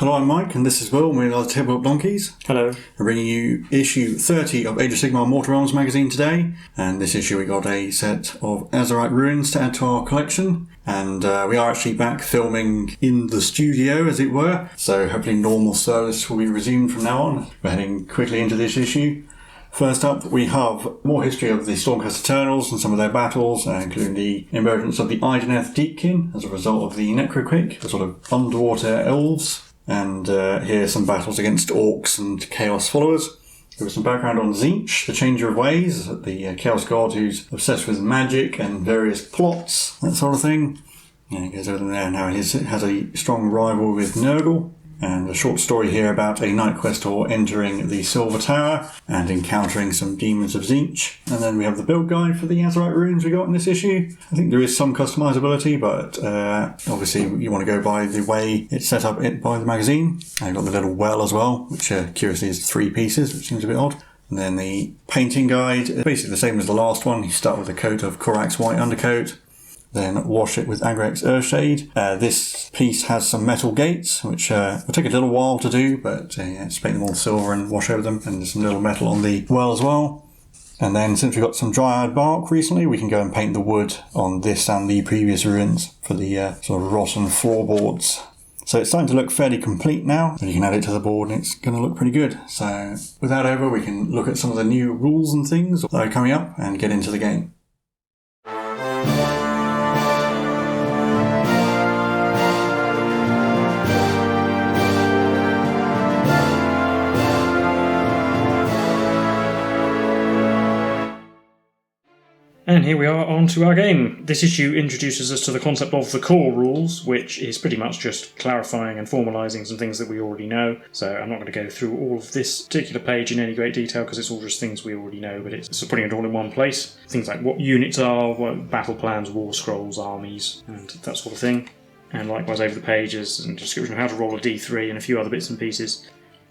Hello, I'm Mike, and this is Will, and we're the Tabletop Donkeys. Hello. We're bringing you issue 30 of Age of Sigmar Mortal Realms magazine today, and this issue we got a set of Azyrite ruins to add to our collection, and we are actually back filming in the studio, as it were, so hopefully normal service will be resumed from now on. We're heading quickly into this issue. First up, we have more history of the Stormcast Eternals and some of their battles, including the emergence of the Ideneth Deepkin as a result of the Necroquake, the sort of underwater elves. And here are some battles against orcs and chaos followers. There was some background on Tzeentch, the Changer of Ways, the chaos god who's obsessed with magic and various plots, that sort of thing. Yeah, he goes over there now. He has a strong rival with Nurgle. And a short story here about a Night Questor entering the Silver Tower and encountering some demons of Tzeentch. And then we have the build guide for the Azyrite runes we got in this issue. I think there is some customizability, but obviously you want to go by the way it's set up by the magazine. I've got the little well as well, which curiously is 3 pieces, which seems a bit odd. And then the painting guide, basically the same as the last one. You start with a coat of Korak's white undercoat, then wash it with Agrek's Earthshade. This piece has some metal gates, which will take a little while to do, but just paint them all silver and wash over them, and there's some little metal on the well as well. And then since we got some dryad bark recently, we can go and paint the wood on this and the previous ruins for the sort of rotten floorboards. So it's starting to look fairly complete now, and you can add it to the board and it's going to look pretty good. So with that over, we can look at some of the new rules and things that are coming up and get into the game. And here we are on to our game. This issue introduces us to the concept of the core rules, which is pretty much just clarifying and formalising some things that we already know. So I'm not going to go through all of this particular page in any great detail because it's all just things we already know, but it's putting it all in one place. Things like what units are, what battle plans, war scrolls, armies, and that sort of thing. And likewise over the pages and description of how to roll a d3 and a few other bits and pieces.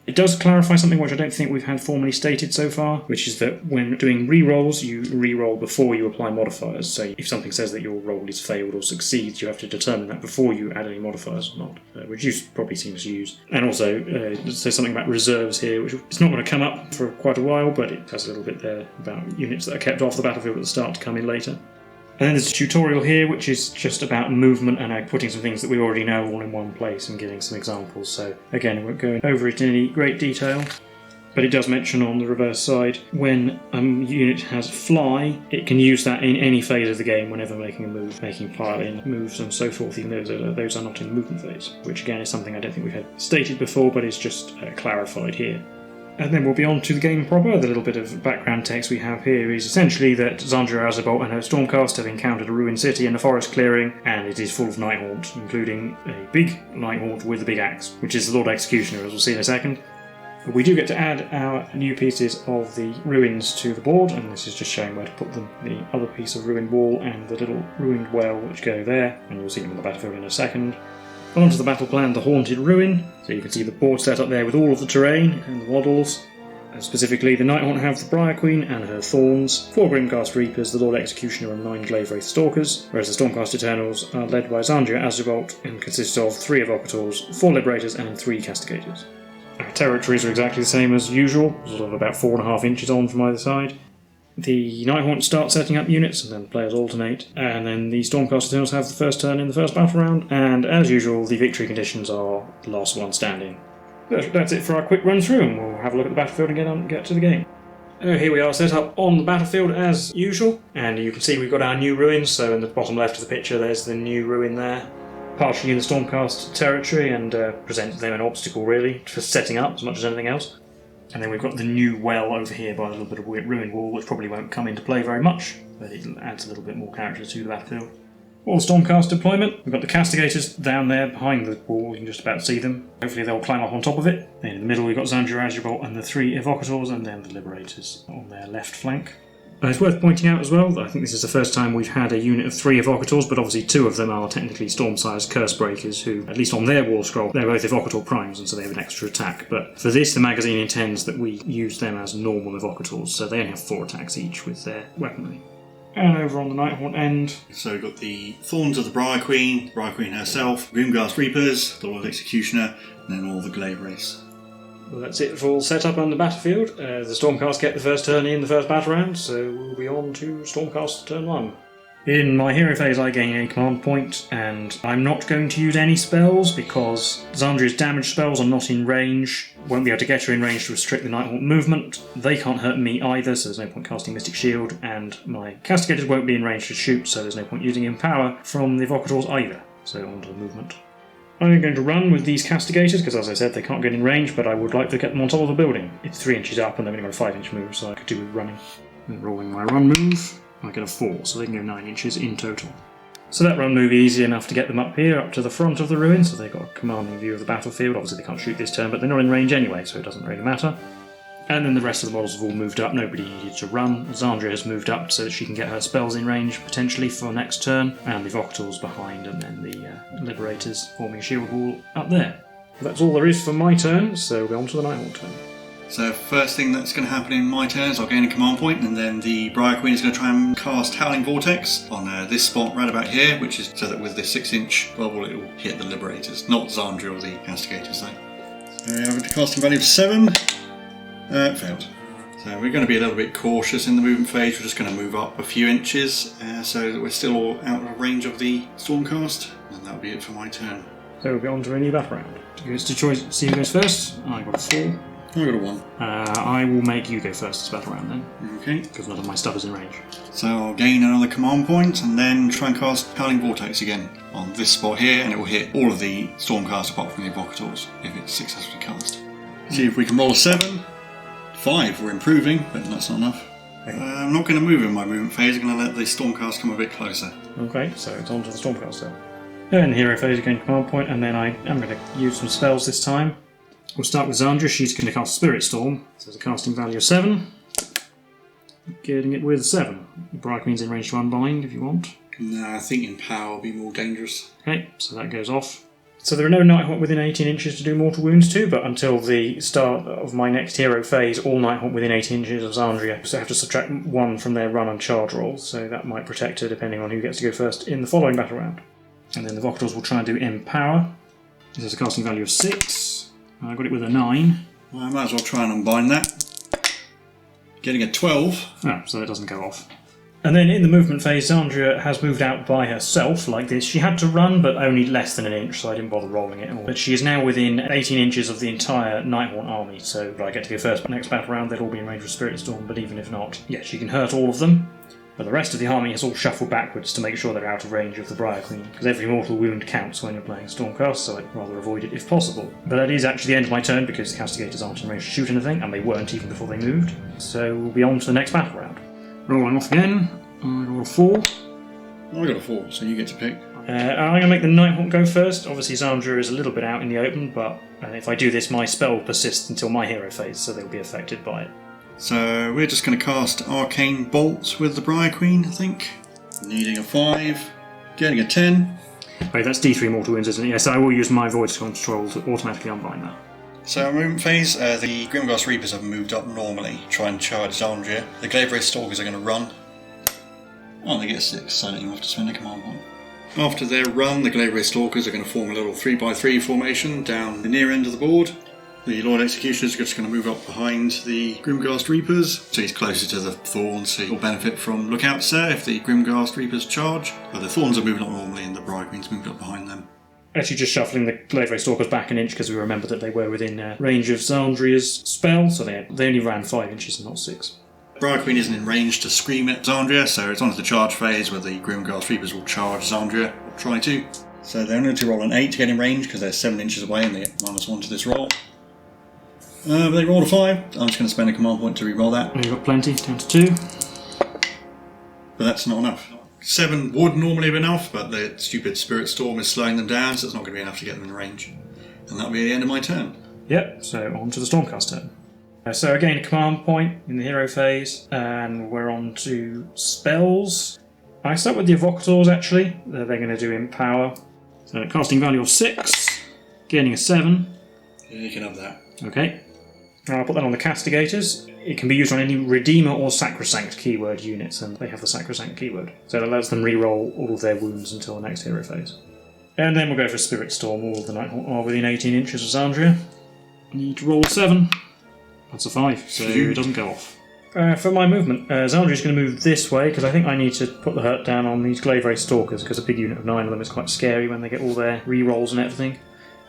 It does clarify something which I don't think we've had formally stated so far, which is that when doing re-rolls, you re-roll before you apply modifiers. So if something says that your roll is failed or succeeds, you have to determine that before you add any modifiers or not, which you probably seems to use. And also, there's something about reserves here, which is not going to come up for quite a while, but it has a little bit there about units that are kept off the battlefield at the start to come in later. And then there's a tutorial here, which is just about movement and putting some things that we already know all in one place and giving some examples. So again, I won't go over it in any great detail, but it does mention on the reverse side, when a unit has fly, it can use that in any phase of the game whenever making a move, making pile-in moves and so forth, even though those are not in the movement phase, which again is something I don't think we've had stated before, but is just clarified here. And then we'll be on to the game proper. The little bit of background text we have here is essentially that Xandria Azurebolt and her Stormcast have encountered a ruined city in a forest clearing, and it is full of Nighthaunt, including a big Nighthaunt with a big axe, which is the Lord Executioner, as we'll see in a second. But we do get to add our new pieces of the ruins to the board, and this is just showing where to put them. The other piece of ruined wall and the little ruined well which go there, and you'll see them on the battlefield in a second. Onto the battle plan, the Haunted Ruin. So you can see the board set up there with all of the terrain and the models. Specifically, the Nighthaunt have the Briar Queen and her Thorns, 4 Grimcast Reapers, the Lord Executioner and 9 Glaive Wraith Stalkers, whereas the Stormcast Eternals are led by Xandria Azurebolt and consist of 3 Evocators, 4 Liberators and 3 Castigators. Our territories are exactly the same as usual, sort of about 4.5 inches on from either side. The Nighthaunt start setting up units, and then players alternate, and then the Stormcast Eternals have the first turn in the first battle round, and as usual, the victory conditions are the last one standing. That's it for our quick run through, and we'll have a look at the battlefield and get to the game. Here we are set up on the battlefield as usual, and you can see we've got our new ruins, so in the bottom left of the picture there's the new ruin there, partially in the Stormcast territory, and presents them an obstacle really for setting up as much as anything else. And then we've got the new well over here by a little bit of ruined wall, which probably won't come into play very much, but it adds a little bit more character to the battlefield. All the Stormcast deployment. We've got the Castigators down there behind the wall, you can just about see them. Hopefully they'll climb up on top of it. Then in the middle we've got Xandria Azurebolt and the 3 Evocators, and then the Liberators on their left flank. It's worth pointing out as well that I think this is the first time we've had a unit of 3 Evocators, but obviously 2 of them are technically Stormsire's Cursebreakers, who, at least on their war scroll, they're both Evocator primes, and so they have an extra attack. But for this, the magazine intends that we use them as normal Evocators, so they only have 4 attacks each with their weaponry. And over on the Nighthaunt end. So we've got the Thorns of the Briar Queen herself, Grimghast Reapers, the Lord Executioner, and then all the Glaive Race. Well, that's it for all setup on the battlefield. The Stormcast get the first turn in the first battle round, so we'll be on to Stormcast turn 1. In my hero phase I gain a command point, and I'm not going to use any spells because Xandria's damage spells are not in range. Won't be able to get her in range to restrict the Nighthaunt movement. They can't hurt me either, so there's no point casting Mystic Shield, and my Castigators won't be in range to shoot, so there's no point using Empower from the Evocators either. So on to the movement. I'm going to run with these Castigators, because as I said, they can't get in range, but I would like to get them on top of the building. It's 3 inches up, and they've only got a 5-inch move, so I could do with running. And rolling my run move. I get a 4, so they can go 9 inches in total. So that run move is easy enough to get them up here, up to the front of the ruin, so they've got a commanding view of the battlefield. Obviously they can't shoot this turn, but they're not in range anyway, so it doesn't really matter. And then the rest of the models have all moved up, nobody needed to run. Xandria has moved up so that she can get her spells in range, potentially, for next turn, and the Evocators behind, and then the Liberators forming a shield wall up there. That's all there is for my turn, so we're on to the Nighthaunt turn. So first thing that's going to happen in my turn is I'll gain a command point, and then the Briar Queen is going to try and cast Howling Vortex on this spot right about here, which is so that with the 6-inch bubble it will hit the Liberators, not Xandria or the Castigators though. So we have a casting value of 7. Failed. So we're going to be a little bit cautious in the movement phase. We're just going to move up a few inches so that we're still all out of range of the Stormcast, and that'll be it for my turn. So we'll be on to a new battle round. It's to choice, see who goes first. I got a 4. I got a 1. I will make you go first this battle round then. Okay. Because none of my stuff is in range. So I'll gain another command point and then try and cast Howling Vortex again on this spot here, and it will hit all of the Stormcast apart from the Evocators if it's successfully cast. See if we can roll a 7. 5, we're improving, but that's not enough. Okay. I'm not going to move in my movement phase, I'm going to let the Stormcast come a bit closer. Okay, so it's on to the Stormcast then. And hero phase again, command point, and then I am going to use some spells this time. We'll start with Xandria. She's going to cast Spirit Storm. So there's a casting value of 7. Getting it with 7. The Briar Queen's in range to unbind if you want. No, I think Empower will be more dangerous. Okay, so that goes off. So there are no Nighthaunt within 18 inches to do mortal wounds to, but until the start of my next hero phase, all Nighthaunt within 18 inches of Xandria. So I have to subtract 1 from their run and charge rolls, so that might protect her depending on who gets to go first in the following battle round. And then the Evocators will try and do Empower. This is a casting value of 6. I got it with a 9. Well, I might as well try and unbind that. Getting a 12. Oh, so that doesn't go off. And then in the movement phase, Xandria has moved out by herself like this. She had to run, but only less than an inch, so I didn't bother rolling it at all. But she is now within 18 inches of the entire Nighthaunt army, so I get to go first. But next battle round, they'll all be in range of Spirit Storm, but even if not, yeah, she can hurt all of them. But the rest of the army has all shuffled backwards to make sure they're out of range of the Briar Queen, because every mortal wound counts when you're playing Stormcast, so I'd rather avoid it if possible. But that is actually the end of my turn, because the Castigators aren't in range to shoot anything, and they weren't even before they moved. So we'll be on to the next battle round. Rolling off again. I got a 4. I got a 4, so you get to pick. I'm going to make the Nighthaunt go first. Obviously Xandria is a little bit out in the open, but if I do this, my spell persists until my hero phase, so they'll be affected by it. So we're just going to cast Arcane Bolt with the Briar Queen, I think. Needing a 5, getting a 10. Wait, that's D3 mortal wounds, isn't it? Yes, I will use my Void Control to automatically unbind that. So movement phase, the Grimghast Reapers have moved up normally, try and charge Xandria. The Glaive Race Stalkers are going to run. Oh, they get a 6, so I don't even have to spend a command point. After their run, the Glaive Race Stalkers are going to form a little 3x3 formation down the near end of the board. The Lord Executioner is just going to move up behind the Grimghast Reapers, so he's closer to the Thorns, so he'll benefit from Lookout Sir if the Grimghast Reapers charge. But the Thorns are moving up normally and the Briar Queen's moved up behind them. Actually just shuffling the Glaive Race Stalkers back an inch because we remember that they were within range of Xandria's spell, so they only ran 5 inches and not 6. Briar Queen isn't in range to scream at Xandria, so it's on to the charge phase where the Grimghast Reapers will charge Xandria, or try to. So they're only to roll an 8 to get in range because they're 7 inches away and they get -1 to this roll. But they rolled a 5. I'm just going to spend a command point to re-roll that. And you've got plenty, down to 2. But that's not enough. 7 would normally have been enough, but the stupid Spirit Storm is slowing them down, so it's not going to be enough to get them in range. And that'll be the end of my turn. Yep, so on to the Stormcast turn. So again, a command point in the hero phase, and we're on to spells. I start with the Evocators actually. They're going to do Empower. So casting value of 6, gaining a 7. Yeah, you can have that. Okay. I'll put that on the Castigators. it can be used on any Redeemer or Sacrosanct keyword units, and they have the Sacrosanct keyword. So that lets them re-roll all of their wounds until the next hero phase. And then we'll go for Spirit Storm. All of the Nighthaunt are within 18 inches of Xandria. Need to roll a 7. That's a 5, so it doesn't go off. For my movement, Xandria's going to move this way, because I think I need to put the hurt down on these Glaive Race Stalkers, because a big unit of 9 of them is quite scary when they get all their re-rolls and everything.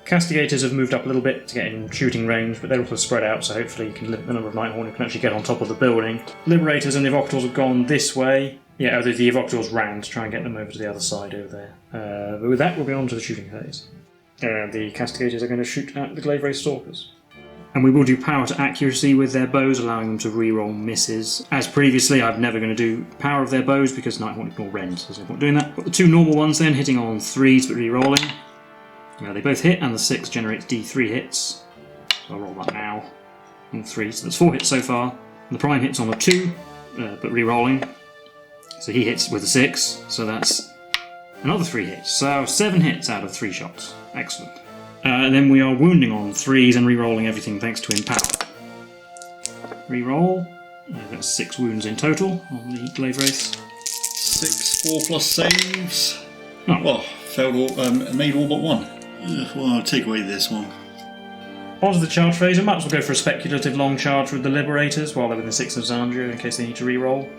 Castigators have moved up a little bit to get in shooting range, but they're also spread out, so hopefully you can limit the number of Nighthaunt who can actually get on top of the building. Liberators and the Evocators have gone this way. Yeah, the Evocators ran to try and get them over to the other side over there. But with that, we'll be on to the shooting phase. The Castigators are going to shoot at the Glaive Race Stalkers. And we will do power to accuracy with their bows, allowing them to re-roll misses. As previously, I'm never going to do power of their bows because Nighthaunt ignore rend, so there's no point doing that. Got the 2 normal ones then, hitting on 3s but re-rolling. They both hit, and the 6 generates D3 hits. So I'll roll that now. On 3, so that's 4 hits so far. And the prime hits on a 2, but re-rolling. So he hits with a 6, so that's another 3 hits. So 7 hits out of 3 shots. Excellent. And then we are wounding on 3s and re-rolling everything thanks to Empower. Re-roll. That's 6 wounds in total on the Glaive Race. 6 4+ saves. Oh. Well, failed all, made all but 1. Well, I'll take away this one. On to the charge phase. I might as well go for a speculative long charge with the Liberators while they're within 6 of Xandria in case they need to re-roll.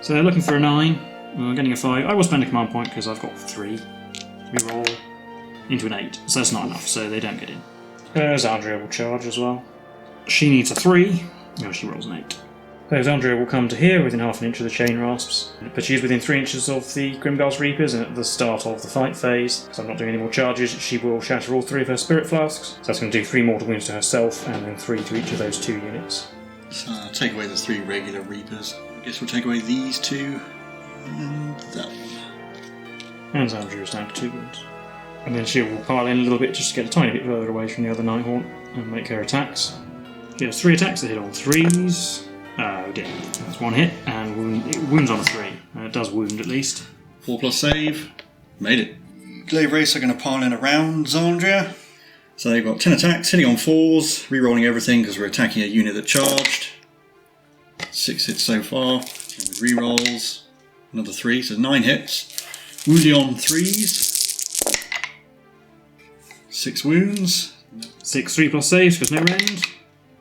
So they're looking for a 9. Getting a 5. I will spend a command point because I've got 3. Re-roll into an 8. So that's not enough, so they don't get in. Xandria will charge as well. She needs a 3. No, she rolls an 8. So Xandria will come to here within half an inch of the Chain Rasps, but she's within 3 inches of the Grimdar's Reapers, and at the start of the fight phase, because I'm not doing any more charges, she will shatter all 3 of her Spirit Flasks. So that's going to do 3 mortal wounds to herself, and then 3 to each of those 2 units. So I'll take away the 3 regular Reapers. I guess we'll take away these 2, and that one. And Xandria is down to 2 wounds. And then she will pile in a little bit just to get a tiny bit further away from the other Nighthaunt and make her attacks. She has 3 attacks that hit on 3s. Oh dear, that's 1 hit, and it wounds on a 3. It does wound at least. 4+ save. Made it. Glaive Race are going to pile in around Xandria. So they've got 10 attacks, hitting on 4s, re-rolling everything because we're attacking a unit that charged. 6 hits so far, and with re-rolls, another 3, so 9 hits. Wounding on 3s. 6 wounds. 6 3+ saves because no rend.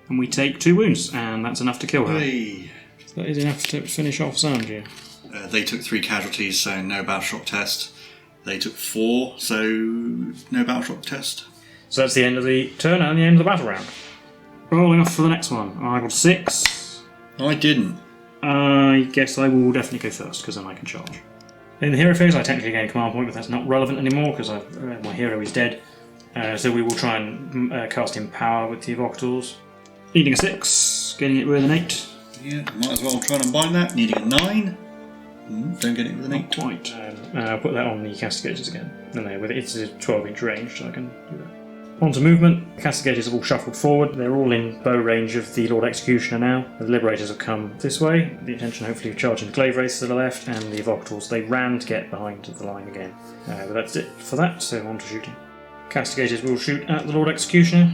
And we take 2 wounds, and that's enough to kill her. Hey. So that is enough to finish off Xandria. They took 3 casualties, so no battle shock test. They took 4, so no battle shock test. So that's the end of the turn and the end of the battle round. Rolling off for the next one. I got 6. I didn't. I guess I will definitely go first, because then I can charge. In the hero phase, I technically gain a command point, but that's not relevant anymore, because my hero is dead. So we will try and cast Empower with the Evocators. Needing a 6, getting it with an 8. Yeah, might as well try and unbind that. Needing a 9. Don't get it with an 8. Not quite. I'll put that on the Castigators again. No, it's a 12-inch range, so I can do that. On to movement. The Castigators have all shuffled forward. They're all in bow range of the Lord Executioner now. The Liberators have come this way. The intention, hopefully, of charging the Glaive Race to the left, and the Evocators, they ran to get behind the line again. But that's it for that, so on to shooting. Castigators will shoot at the Lord Executioner.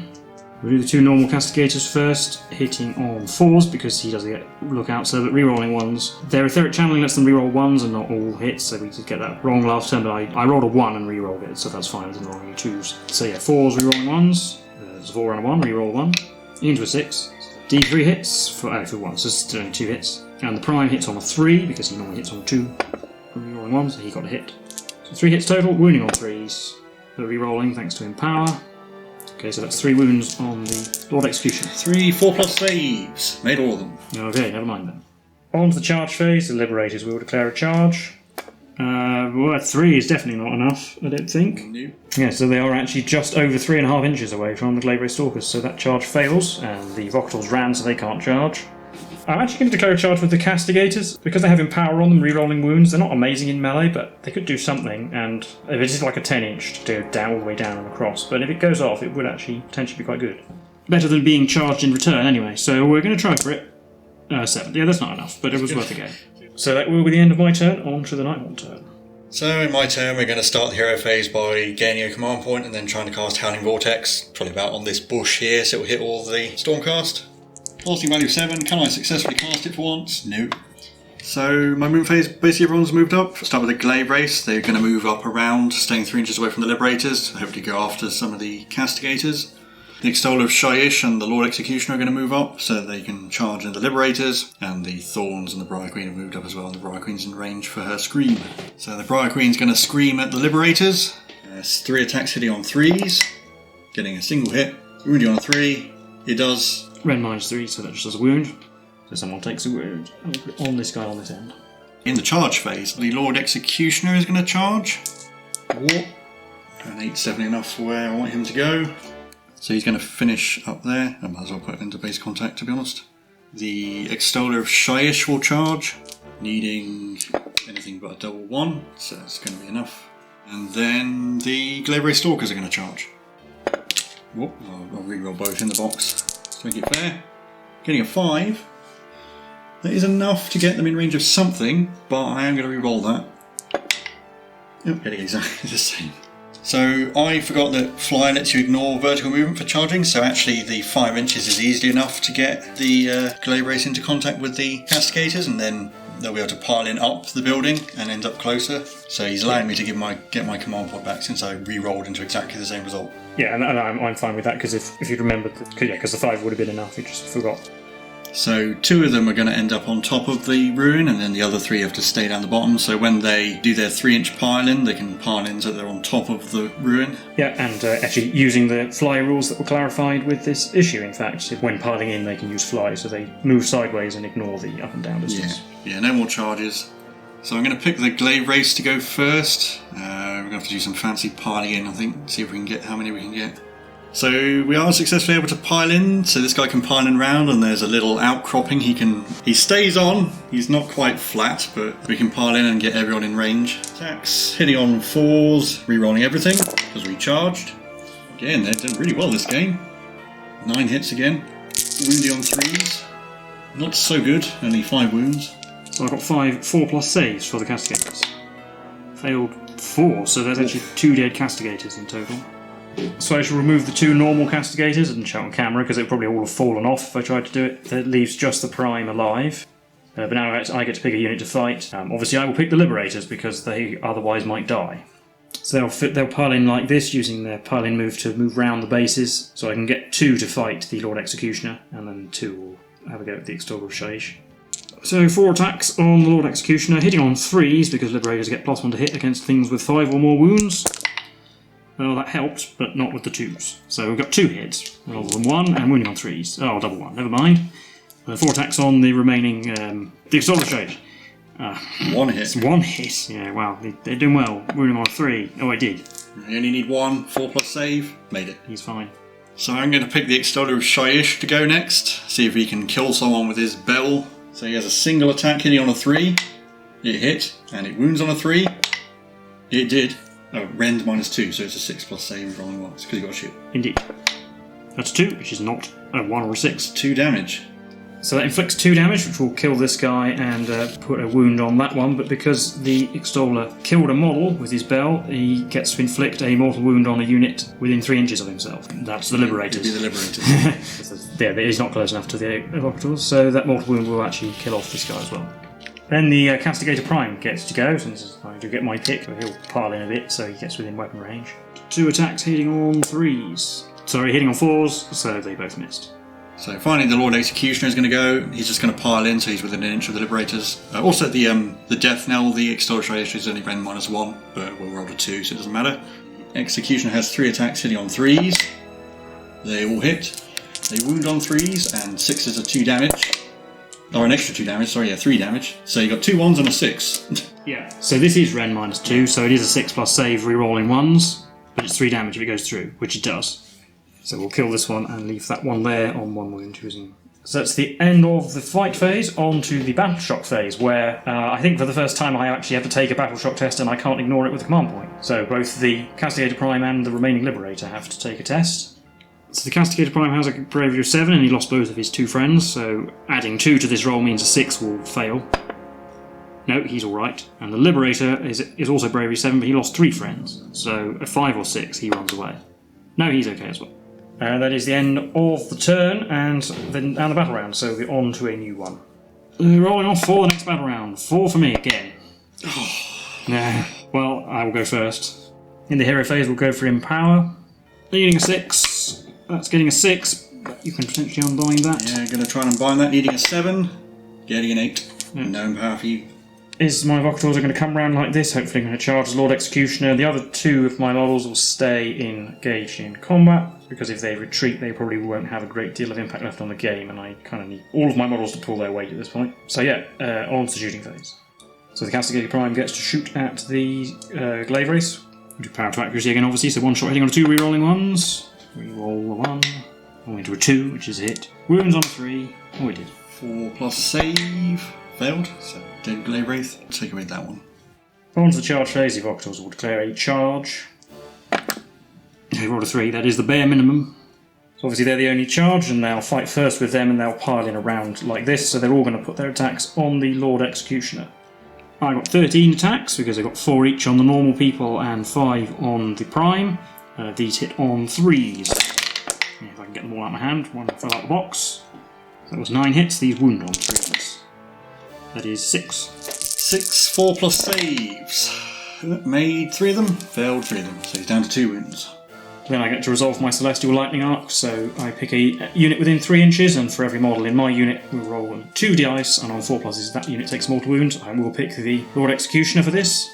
We'll do the 2 normal Castigators first, hitting on 4s because he does get lookout, so that re-rolling 1s. Their Etheric Channeling lets them re-roll 1s and not all hits, so we did get that wrong last turn, but I rolled a 1 and re-rolled it, so that's fine, I didn't roll any 2s. So yeah, 4s re-rolling 1s, there's a 4 and a 1, re-roll 1, into a 6. D3 hits for 1, so it's only 2 hits. And the Prime hits on a 3 because he normally hits on 2. Re-rolling 1, so he got a hit. So 3 hits total, wounding on 3s, but re-rolling thanks to Empower. Okay, so that's 3 wounds on the Lord Executioner. 3 4+ saves. Made all of them. Okay, never mind then. On to the charge phase. The Liberators will declare a charge. Well, 3 is definitely not enough, I don't think. Nope. Yeah, so they are actually just over 3.5 inches away from the Glaive Race Stalkers, so that charge fails, and the Evocators ran, so they can't charge. I'm actually going to declare a charge with the Castigators. Because they have Empower on them, re-rolling wounds, they're not amazing in melee, but they could do something, and if it is like a 10-inch to go down all the way down and across, but if it goes off, it would actually potentially be quite good. Better than being charged in return anyway, so we're going to try for it. 7. Yeah, that's not enough, but it was worth a go. So that will be the end of my turn, on to the Nighthaunt turn. So in my turn, we're going to start the hero phase by gaining a command point and then trying to cast Howling Vortex, probably about on this bush here, so it will hit all the Stormcast. Casting value 7. Can I successfully cast it for once? No. So my movement phase, basically everyone's moved up. Start with the glaive race. They're going to move up around, staying 3 inches away from the liberators. Hopefully go after some of the castigators. The Extoller of Shyish and the Lord Executioner are going to move up so they can charge into the liberators. And the Thorns and the Briar Queen have moved up as well. And the Briar Queen's in range for her scream. So the Briar Queen's going to scream at the liberators. 3 attacks hitting on 3s. Getting a single hit. Wounding on a 3. It does. Ren -3, so that just does a wound. So someone takes a wound. I'll put it on this guy on this end. In the charge phase, the Lord Executioner is going to charge. What? And 8's definitely enough for where I want him to go. So he's going to finish up there. I might as well put him into base contact, to be honest. The Extoller of Shyish will charge, needing anything but a double 1, so it's going to be enough. And then the Glaive Ray Stalkers are going to charge. Whoop, I'll reroll both in the box to make it fair. Getting a 5. That is enough to get them in range of something, but I am going to re-roll that. Yep, getting exactly the same. So I forgot that Fly lets you ignore vertical movement for charging, so actually the 5 inches is easily enough to get the Glaive Race into contact with the castigators, and then they'll be able to pile in up the building and end up closer. So he's allowing me to get my command point back since I re-rolled into exactly the same result. Yeah, and I'm fine with that, because if you'd remembered, because the 5 would have been enough, you just forgot. So 2 of them are going to end up on top of the ruin, and then the other 3 have to stay down the bottom. So when they do their 3-inch pile-in, they can pile in so they're on top of the ruin. Yeah, and actually using the fly rules that were clarified with this issue, in fact, when piling in they can use fly, so they move sideways and ignore the up and down distance. Yeah, no more charges. So I'm going to pick the Glaive Race to go first. We're going to have to do some fancy piling in, I think, see if we can get how many we can get. So we are successfully able to pile in, so this guy can pile in round, and there's a little outcropping. He stays on, he's not quite flat, but we can pile in and get everyone in range. Attacks, hitting on 4s, re-rolling everything, because we charged. Again, they're doing really well this game. 9 hits again. Wounding on 3s. Not so good, only 5 wounds. So I've got 4+ saves for the castigators. Failed 4, so there's actually 2 dead castigators in total. So I shall remove the 2 normal castigators. I didn't show on camera because it would probably all have fallen off if I tried to do it. That leaves just the Prime alive. But now I get to pick a unit to fight. Obviously I will pick the Liberators because they otherwise might die. So they'll pile in like this, using their pile in move to move round the bases. So I can get 2 to fight the Lord Executioner, and then 2 will have a go at the Extoller of Shyish. So 4 attacks on the Lord Executioner, hitting on 3s because Liberators get +1 to hit against things with 5 or more wounds. Well, that helps, but not with the 2s. So we've got 2 hits, rather than 1, and wounding on 3s. Oh, double 1, never mind. 4 attacks on the remaining, the Extoller Shyish. 1 hit. It's 1 hit, yeah, wow, they're doing well. Wounding on 3. Oh, I did. You only need 1, 4+ save, made it. He's fine. So I'm going to pick the Extoller of Shyish to go next, see if he can kill someone with his bell. So he has a single attack hitting on a 3. It hit, and it wounds on a 3. It did. Oh, rend -2, so it's a 6+ save rolling once, because you got a shoot. Indeed. That's 2, which is not a 1 or a 6. 2 damage. So that inflicts 2 damage, which will kill this guy and put a wound on that one, but because the Extoller killed a model with his bell, he gets to inflict a mortal wound on a unit within 3 inches of himself. That's the Liberators. It'd be the Liberators. Yeah, he's not close enough to the Evocators, so that mortal wound will actually kill off this guy as well. Then the Castigator Prime gets to go, since I do get my pick, so he'll pile in a bit, so he gets within weapon range. 2 attacks hitting on 3s. Sorry, hitting on 4s, so they both missed. So finally the Lord Executioner is going to go. He's just going to pile in, so he's within 1 inch of the Liberators. Also the Death Knell, the Extoller Shyish is only ren -1, but we'll roll a 2, so it doesn't matter. Executioner has 3 attacks hitting on 3s. They all hit. They wound on 3s, and 6s are 2 damage. Or an extra 2 damage, sorry, yeah, 3 damage. So you got 2 1s and a 6. Yeah, so this is Ren -2, so it is a 6+ save re-rolling 1s, but it's 3 damage if it goes through, which it does. So we'll kill this one and leave that one there on 1 wound. So that's the end of the fight phase, on to the battle shock phase, where I think for the first time I actually have to take a battle shock test and I can't ignore it with a command point. So both the Castigator Prime and the remaining Liberator have to take a test. So the Castigator Prime has a bravery of 7 and he lost both of his 2 friends, so adding 2 to this roll means a 6 will fail. No, he's alright. And the Liberator is also bravery 7, but he lost 3 friends, so a 5 or 6 he runs away. No, he's okay as well. That is the end of the turn and then the battle round, so we're on to a new one. Rolling off for the next battle round. 4 for me again. Well, I will go first. In the hero phase, we'll go for Empower. Needing a 6. That's getting a 6. But you can potentially unbind that. Yeah, going to try and unbind that. Needing a 7. Getting an 8. Yeah. No Empower for you. My Evocators are going to come round like this. Hopefully I'm going to charge the Lord Executioner. The other 2 of my models will stay engaged in combat, because if they retreat they probably won't have a great deal of impact left on the game, and I kind of need all of my models to pull their weight at this point. So yeah, on to the shooting phase. So the Castigated Prime gets to shoot at the Glaive Race. We do power to accuracy again obviously, so 1 shot hitting on 2 re-rolling ones. Re-roll a 1, all into a 2, which is a hit. Wounds on 3, oh we did. 4 plus save. Failed, so dead Glaive Wraith. Take away that one. On to the charge phase, the Evocators will declare a charge. They rolled a 3, that is the bare minimum. So obviously they're the only charge, and they'll fight first with them, and they'll pile in around like this, so they're all going to put their attacks on the Lord Executioner. I got 13 attacks, because I got 4 each on the normal people and 5 on the Prime. These hit on 3s. Yeah, if I can get them all out of my hand, 1 fell out the box. That was 9 hits, these wound on 3s. That is 6. 6, 4 plus saves. Made 3 of them, failed 3 of them, so he's down to 2 wounds. Then I get to resolve my Celestial Lightning Arc, so I pick a unit within 3 inches, and for every model in my unit we'll roll 2 dice, and on 4 pluses that unit takes mortal wounds. I will pick the Lord Executioner for this.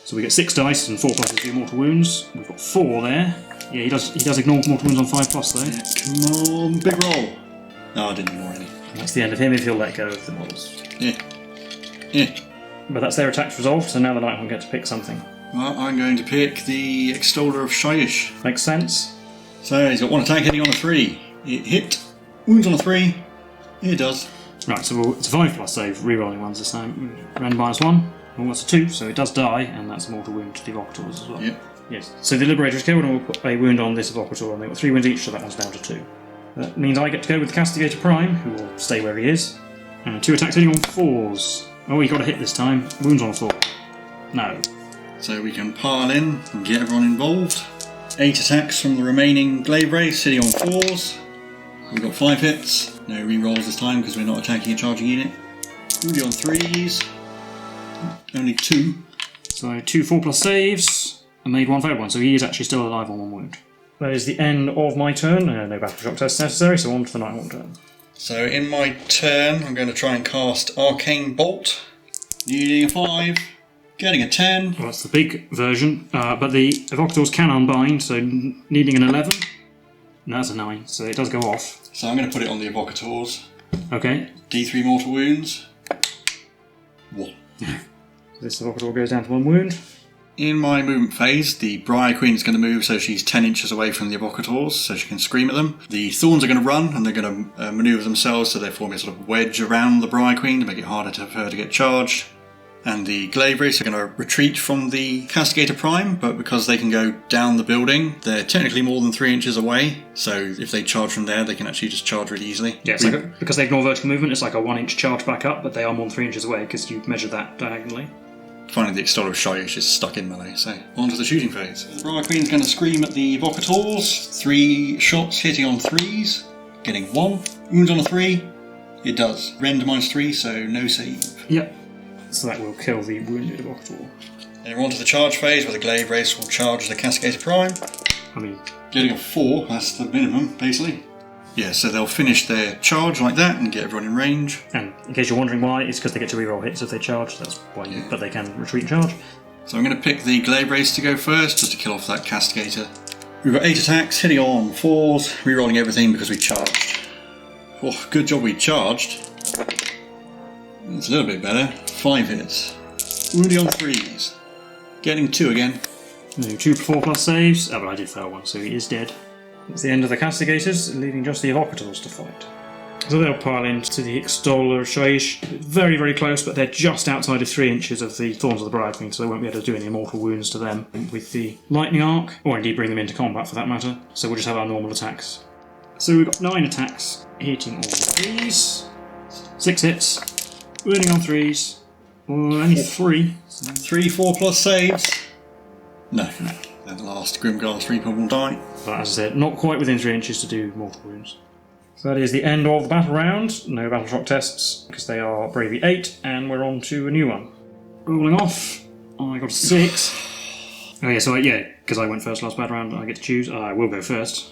So we get 6 dice and 4 pluses do mortal wounds. We've got 4 there. Yeah, he does ignore mortal wounds on 5 plus though. Yeah, come on, big roll. No, I didn't ignore any. And that's the end of him if he'll let go of the models. Yeah. Yeah. But that's their attacks resolved, so now the Nighthaunt get to pick something. Well, I'm going to pick the Extoller of Shyish. Makes sense. So he's got 1 attack hitting on a 3. It hit. Wounds on a 3. Yeah, it does. Right, so it's a 5 plus save, re-rolling ones this time. Rend -1. Well, that's a 2, so it does die, and that's a mortal wound to the Evocators as well. Yep. Yes. So the Liberator is killed, and we'll put a wound on this Evocator, and they've got 3 wounds each, so that one's down to 2. That means I get to go with the Castigator Prime, who will stay where he is. 2 attacks hitting on 4s. Oh, he got a hit this time. Wounds on a 4. No. So we can pile in and get everyone involved. 8 attacks from the remaining Glaive Race, hitting on 4s. We've got 5 hits. No re-rolls this time because we're not attacking a charging unit. Wounded on 3s. Only 2. So 2 4 plus saves. And made 1 failed one, so he is actually still alive on 1 wound. That is the end of my turn. No battle shock test necessary, so on to the Nighthaunt turn. So in my turn, I'm going to try and cast Arcane Bolt. Needing a 5. Getting a 10. Well, that's the big version, but the Evocators can unbind, so needing an 11. No, that's a 9, so it does go off. So I'm going to put it on the Evocators. Okay. D3 mortal wounds. 1. This Evocator goes down to 1 wound. In my movement phase, the Briar Queen is going to move so she's 10 inches away from the Evocators, so she can scream at them. The Thorns are going to run, and they're going to manoeuvre themselves, so they're forming a sort of wedge around the Briar Queen to make it harder for her to get charged. And the Glaive Race are going to retreat from the Castigator Prime, but because they can go down the building, they're technically more than 3 inches away, so if they charge from there, they can actually just charge really easily. Yeah, it's because they ignore vertical movement, it's like a 1 inch charge back up, but they are more than 3 inches away because you measure that diagonally. Finally, the Extoller of Shyish is stuck in melee, so on to the shooting phase. The Briar Queen's going to scream at the Evocators. 3 shots hitting on 3s, getting 1. Wounds on a 3. It does. Rend -3, so no save. Yep. So that will kill the wounded Evocator. Then we're on to the charge phase, where the Glaive Race will charge the Castigator Prime. I mean, getting a 4, that's the minimum, basically. Yeah, so they'll finish their charge like that and get everyone in range. And in case you're wondering why, it's because they get to reroll hits if they charge, that's why, Yeah. But they can retreat and charge. So I'm going to pick the Glaive Race to go first, just to kill off that Castigator. We've got 8 attacks, hitting on 4s, rerolling everything because we charged. Oh, good job we charged. It's a little bit better. 5 hits. Wounding on 3s. Getting 2 again. 2 4 plus saves. Oh, but I did fail 1, so he is dead. It's the end of the Castigators, leaving just the Evocators to fight. So they'll pile into the Extoller of Shyish. Very, very close, but they're just outside of 3 inches of the Thorns of the Briar Queen, so they won't be able to do any mortal wounds to them with the Lightning Arc, or indeed bring them into combat for that matter. So we'll just have our normal attacks. So we've got 9 attacks, hitting all 3s. 6 hits. Wounding on 3s. Only 3. 3 4 plus saves. No. And the last Grimghast Reaper will die. But as I said, not quite within 3 inches to do mortal wounds. So that is the end of the battle round. No battle shock tests, because they are Bravery 8, and we're on to a new one. Rolling off. I got a 6. Oh yeah, because I went first last battle round, I get to choose. I will go first.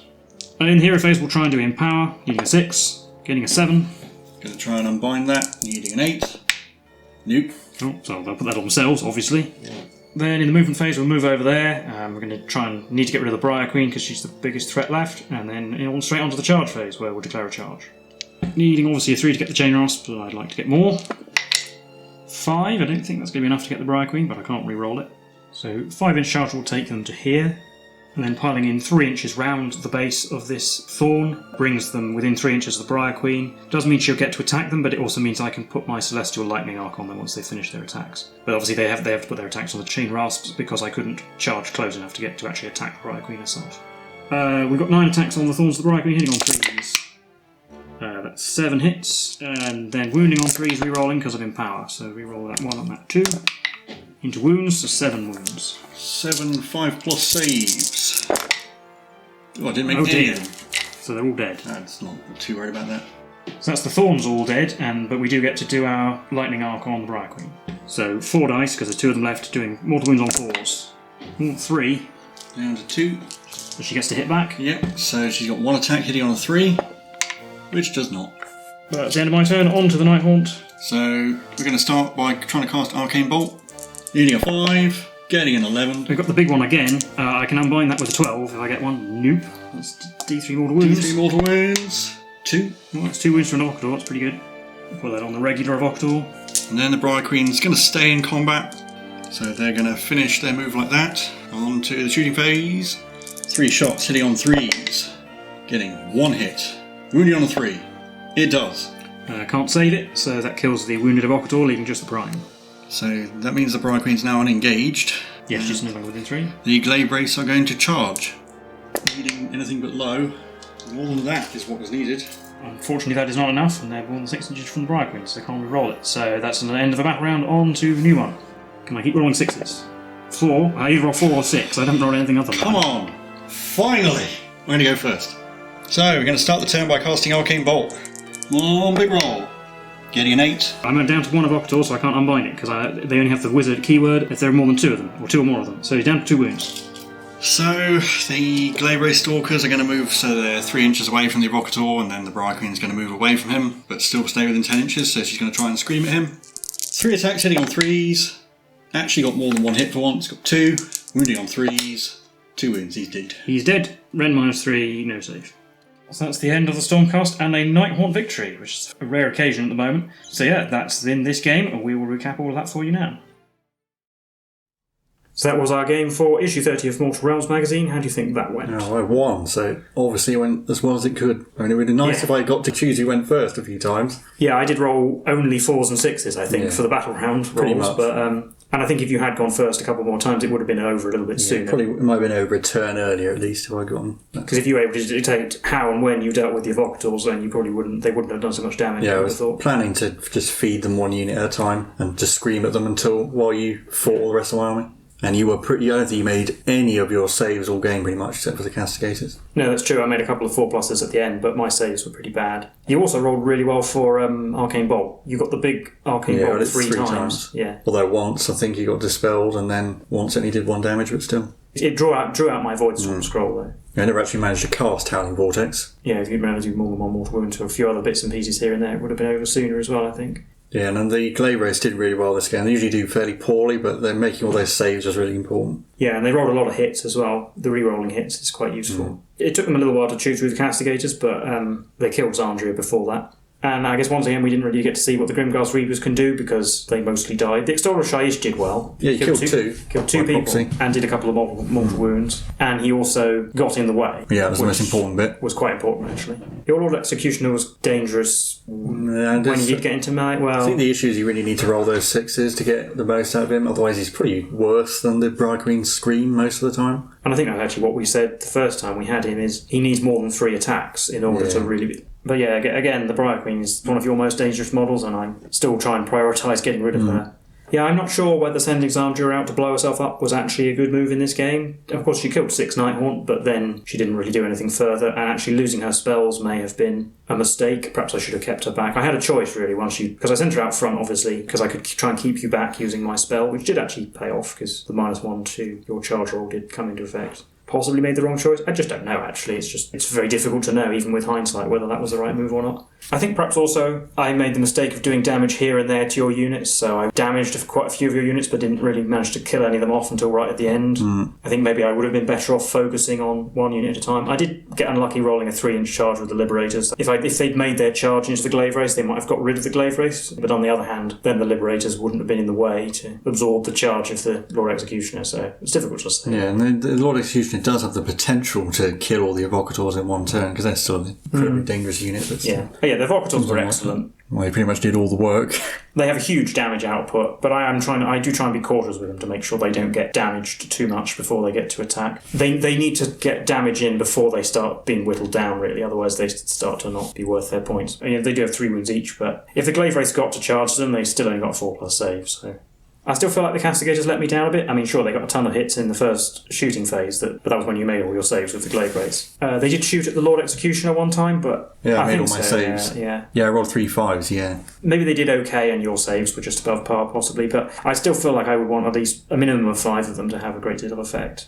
In the hero phase, we'll try and do Empower, needing a 6, getting a 7. Going to try and unbind that, needing an 8. Nope. Oh, so they'll put that on themselves, obviously. Yeah. Then in the movement phase, we'll move over there. We're going to need to get rid of the Briar Queen because she's the biggest threat left. And then straight onto the charge phase, where we'll declare a charge. Needing obviously a 3 to get the Chain Rasp, but I'd like to get more. 5, I don't think that's going to be enough to get the Briar Queen, but I can't re-roll it. So 5-inch charge will take them to here. And then piling in 3 inches round the base of this thorn brings them within 3 inches of the Briar Queen. Does mean she'll get to attack them, but it also means I can put my Celestial Lightning Arc on them once they finish their attacks. But obviously they have to put their attacks on the Chain Rasps because I couldn't charge close enough to actually attack the Briar Queen herself. We've got 9 attacks on the thorns of the Briar Queen, hitting on 3s. That's 7 hits, and then wounding on 3s, re-rolling because of Empower. So re-roll that 1 on that 2. Into wounds, so 7 wounds. 7 5+ saves. Oh, I didn't make any of them. So they're all dead. That's not too worried about that. So that's the thorns all dead, but we do get to do our lightning arc on the Briar Queen. So 4 dice, because there's 2 of them left, doing mortal wounds on 4s. 3. Down to 2. So she gets to hit back. Yep, so she's got 1 attack hitting on a 3, which does not. That's the end of my turn, on to the Nighthaunt. So we're going to start by trying to cast Arcane Bolt. Needing a 5, getting an 11. We've got the big one again. I can unbind that with a 12 if I get one. Nope. That's D3 mortal wounds. D3 mortal wounds. 2. Well, that's 2 wounds from an Evocator, that's pretty good. Put that on the regular Evocator. And then the Briar Queen's going to stay in combat. So they're going to finish their move like that. On to the shooting phase. 3 shots hitting on 3s. Getting 1 hit. Wounding on a 3. It does. Can't save it, so that kills the wounded Evocator, leaving just the Prime. So that means the Briar Queen's now unengaged. Yes, she's no longer within 3. The Glaive Race are going to charge. Needing anything but low. More than that is what was needed. Unfortunately, that is not enough, and they're more than 6 inches from the Briar Queen, so they can't re-roll it. So that's the end of the battle round, on to the new one. Can I keep rolling 6s? 4. I either roll 4 or 6. I haven't rolled anything other than Come on! Finally! I'm going to go first. So, we're going to start the turn by casting Arcane Bolt. One big roll. Getting an 8. I'm down to 1 Evocator, so I can't unbind it, because they only have the wizard keyword if there are more than 2 of them, or 2 or more of them. So he's down to 2 wounds. So, the Glaive Race Stalkers are going to move so they're 3 inches away from the Evocator, and then the Briar Queen's going to move away from him, but still stay within 10 inches, so she's going to try and scream at him. 3 attacks hitting on 3s. Actually got more than 1 hit for once, got 2. Wounding on 3s. 2 wounds, he's dead. He's dead. Ren -3, no save. So that's the end of the Stormcast and a Nighthaunt victory, which is a rare occasion at the moment. So yeah, that's in this game, and we will recap all of that for you now. So that was our game for issue 30 of Mortal Realms magazine. How do you think that went? I won, so obviously it went as well as it could. I mean, it would be nice if I got to choose who went first a few times. Yeah, I did roll only 4s and 6s, I think, for the battle round Pretty rolls. much. But and I think if you had gone first a couple more times, it would have been over a little bit sooner. Probably it might have been over a turn earlier at least if I'd gone. Because if you were able to dictate how and when you dealt with the Evocators, then you probably they wouldn't have done so much damage. Yeah, I was planning to just feed them 1 unit at a time and just scream at them while you fought all the rest of my army. And you were I don't think you made any of your saves all game pretty much, except for the Castigators. No, that's true. I made a couple of 4+s at the end, but my saves were pretty bad. You also rolled really well for Arcane Bolt. You got the big Arcane Bolt 3 times. Yeah. Although once I think you got dispelled, and then once it only did 1 damage, but still. It drew out my Void Storm scroll though. Yeah, I never actually managed to cast Howling Vortex. Yeah, if you'd managed to do more than 1 mortal wound to a few other bits and pieces here and there, it would have been over sooner as well, I think. Yeah, and then the Glaive Race did really well this game. They usually do fairly poorly, but they're making all those saves was really important. Yeah, and they rolled a lot of hits as well. The re-rolling hits is quite useful. It took them a little while to chew through the Castigators, but they killed Xandria before that. And I guess once again we didn't really get to see what the Grimghast Reapers can do because they mostly died. The Explorer Shaiish did well. Yeah, he killed 2. Killed 2 people proxy. And did a couple of mortal wounds. And he also got in the way. Yeah, that was the most important bit. Was quite important actually. Your Lord Executioner was dangerous when he did get into melee. Well, I think the issue is you really need to roll those 6s to get the most out of him. Otherwise he's pretty worse than the Briar Queen Scream most of the time. And I think that's actually what we said the first time we had him is he needs more than 3 attacks in order to really be... But yeah, again, the Briar Queen is one of your most dangerous models, and I still try and prioritise getting rid of her. Yeah, I'm not sure whether sending Xandria out to blow herself up was actually a good move in this game. Of course, she killed 6 Nighthaunt, but then she didn't really do anything further, and actually losing her spells may have been a mistake. Perhaps I should have kept her back. I had a choice, really, because I sent her out front, obviously, because I could try and keep you back using my spell, which did actually pay off, because the -1 to your charge roll did come into effect. Possibly made the wrong choice. I just don't know, actually. It's very difficult to know, even with hindsight, whether that was the right move or not. I think perhaps also I made the mistake of doing damage here and there to your units, so I damaged quite a few of your units but didn't really manage to kill any of them off until right at the end. I think maybe I would have been better off focusing on one unit at a time. I did get unlucky rolling a 3-inch charge with the Liberators. If they'd made their charge into the Glaive Race, they might have got rid of the Glaive Race, but on the other hand, then the Liberators wouldn't have been in the way to absorb the charge of the Lord Executioner, so it's difficult to say. Yeah, and the Lord Executioner does have the potential to kill all the Evocators in one turn, because they're still a pretty dangerous unit. But yeah, the Evocators were excellent. Well, they pretty much did all the work. They have a huge damage output, but I do try and be cautious with them to make sure they don't get damaged too much before they get to attack. They need to get damage in before they start being whittled down, really, otherwise they start to not be worth their points. They do have 3 wounds each, but if the Glaive Wraith got to charge them, they still only got 4+ saves, so... I still feel like the Castigators let me down a bit. I mean, sure, they got a ton of hits in the first shooting phase, but that was when you made all your saves with the Glaive Wraiths. They did shoot at the Lord Executioner one time, but... Yeah, I made all my saves. Yeah, I rolled 3 5s, yeah. Maybe they did okay and your saves were just above par, possibly, but I still feel like I would want at least a minimum of 5 of them to have a great deal of effect.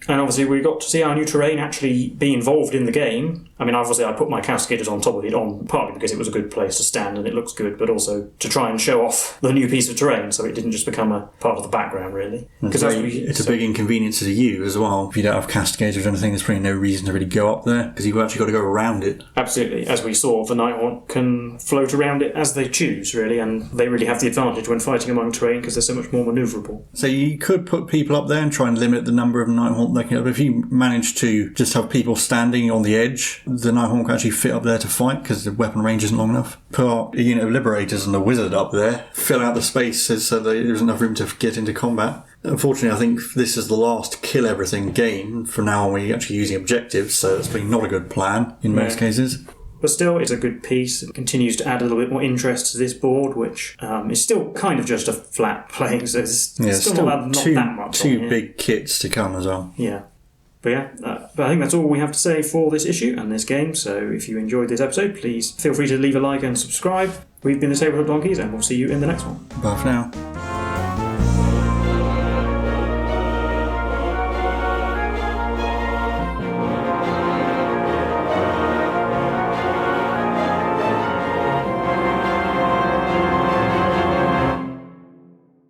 And obviously we got to see our new terrain actually be involved in the game. I mean, obviously I put my Castigators on top of it, partly because it was a good place to stand and it looks good, but also to try and show off the new piece of terrain so it didn't just become a part of the background, really. It's a big inconvenience to you as well. If you don't have Castigators or anything, there's probably no reason to really go up there, because you've actually got to go around it. Absolutely. As we saw, the Nighthaunt can float around it as they choose, really, and they really have the advantage when fighting among terrain because they're so much more manoeuvrable. So you could put people up there and try and limit the number of Nighthaunt they can have. If you manage to just have people standing on the edge, the Nighthaunt can actually fit up there to fight because the weapon range isn't long enough. Put a unit of Liberators and a Wizard up there, fill out the spaces so that there's enough room to get into combat. Unfortunately, I think this is the last kill everything game. From now on, we're actually using objectives, so that's probably not a good plan in most cases. But still, it's a good piece. It continues to add a little bit more interest to this board, which is still kind of just a flat playing, so it's still not that much. Two big kits to come as well. Yeah. But I think that's all we have to say for this issue and this game, so if you enjoyed this episode, please feel free to leave a like and subscribe. We've been the Tabletop Donkeys, and we'll see you in the next one. Bye for now.